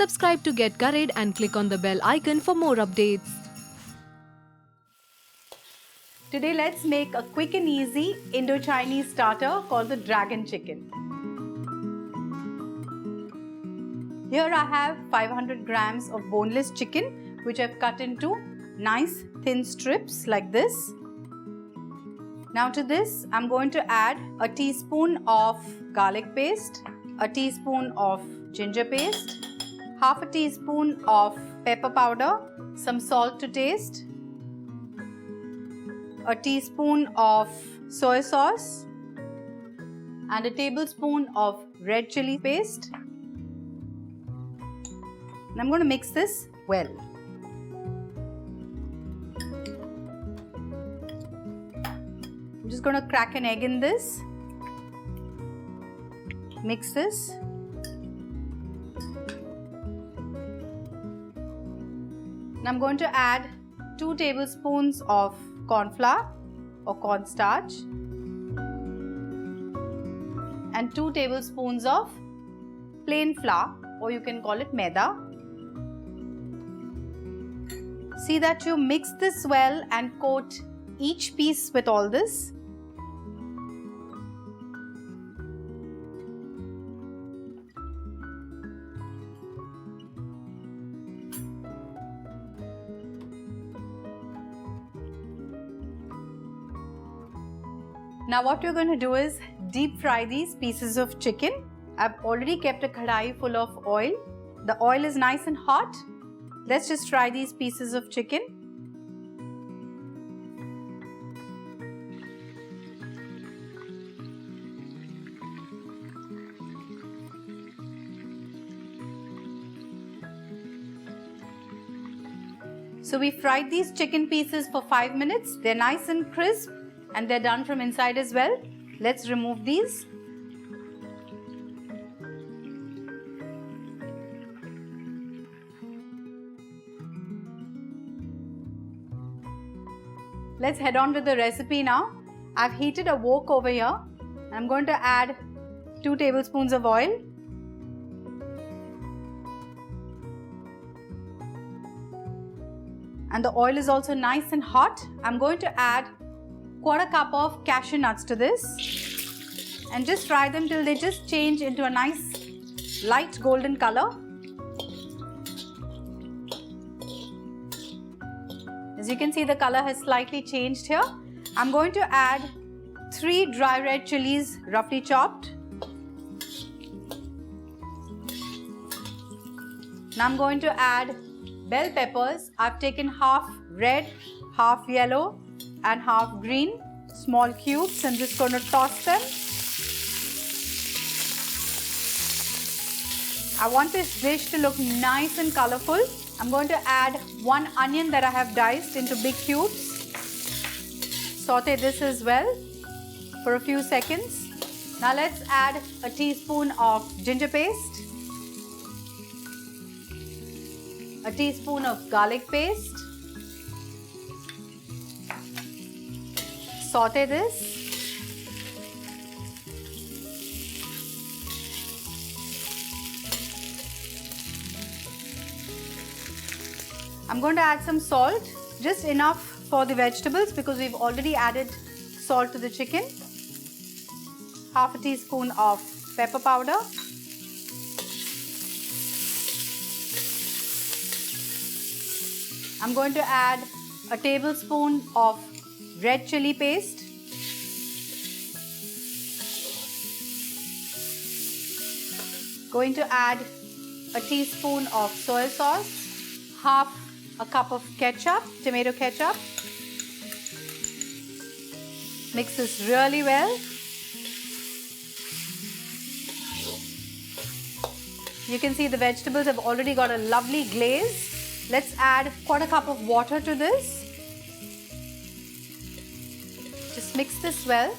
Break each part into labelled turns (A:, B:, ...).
A: Subscribe to get Curried and click on the bell icon for more updates.
B: Today let's make a quick and easy Indo-Chinese starter called the Dragon Chicken. Here I have 500 grams of boneless chicken which I've cut into nice thin strips like this. Now to this I'm going to add a teaspoon of garlic paste, a teaspoon of ginger paste, half a teaspoon of pepper powder, some salt to taste, a teaspoon of soy sauce and a tablespoon of red chilli paste. And I'm going to mix this well. I'm just going to crack an egg in this. Mix this. And I'm going to add 2 tablespoons of corn flour or cornstarch and 2 tablespoons of plain flour, or you can call it maida. See that you mix this well and coat each piece with all this. Now what you're going to do is deep fry these pieces of chicken. I've already kept a kadai full of oil. The oil is nice and hot. Let's just fry these pieces of chicken. So we fried these chicken pieces for 5 minutes. They're nice and crisp. And they're done from inside as well. Let's remove these. Let's head on to the recipe now. I've heated a wok over here. I'm going to add 2 tablespoons of oil. And the oil is also nice and hot. I'm going to add 1/4 cup of cashew nuts to this and just fry them till they just change into a nice light golden color. As you can see, the color has slightly changed here. I'm going to add 3 dry red chilies roughly chopped. Now I'm going to add bell peppers. I've taken half red, half yellow and half green, small cubes. I'm just going to toss them. I want this dish to look nice and colorful. I'm going to add 1 onion that I have diced into big cubes. Saute this as well for a few seconds. Now let's add a teaspoon of ginger paste, a teaspoon of garlic paste. Saute this. I'm going to add some salt, just enough for the vegetables because we've already added salt to the chicken. Half a teaspoon of pepper powder. I'm going to add a tablespoon of red chilli paste, going to add a teaspoon of soy sauce, half a cup of ketchup, tomato ketchup. Mix this really well. You can see the vegetables have already got a lovely glaze. Let's add 1/4 cup of water to this. Just mix this well.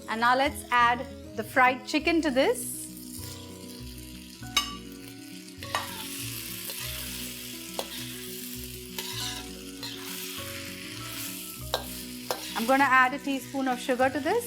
B: And now let's add the fried chicken to this. I'm going to add a teaspoon of sugar to this.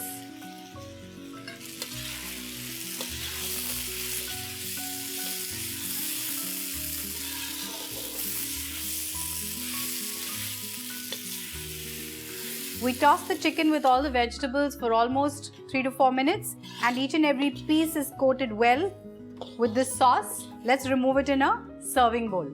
B: We toss the chicken with all the vegetables for almost 3 to 4 minutes, and each and every piece is coated well with this sauce. Let's remove it in a serving bowl.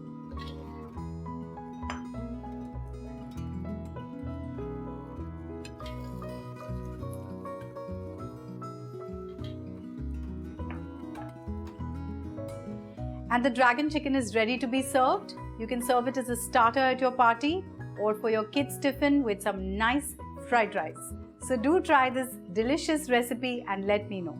B: And the dragon chicken is ready to be served. You can serve it as a starter at your party or for your kids' tiffin with some nice fried rice. So do try this delicious recipe and let me know.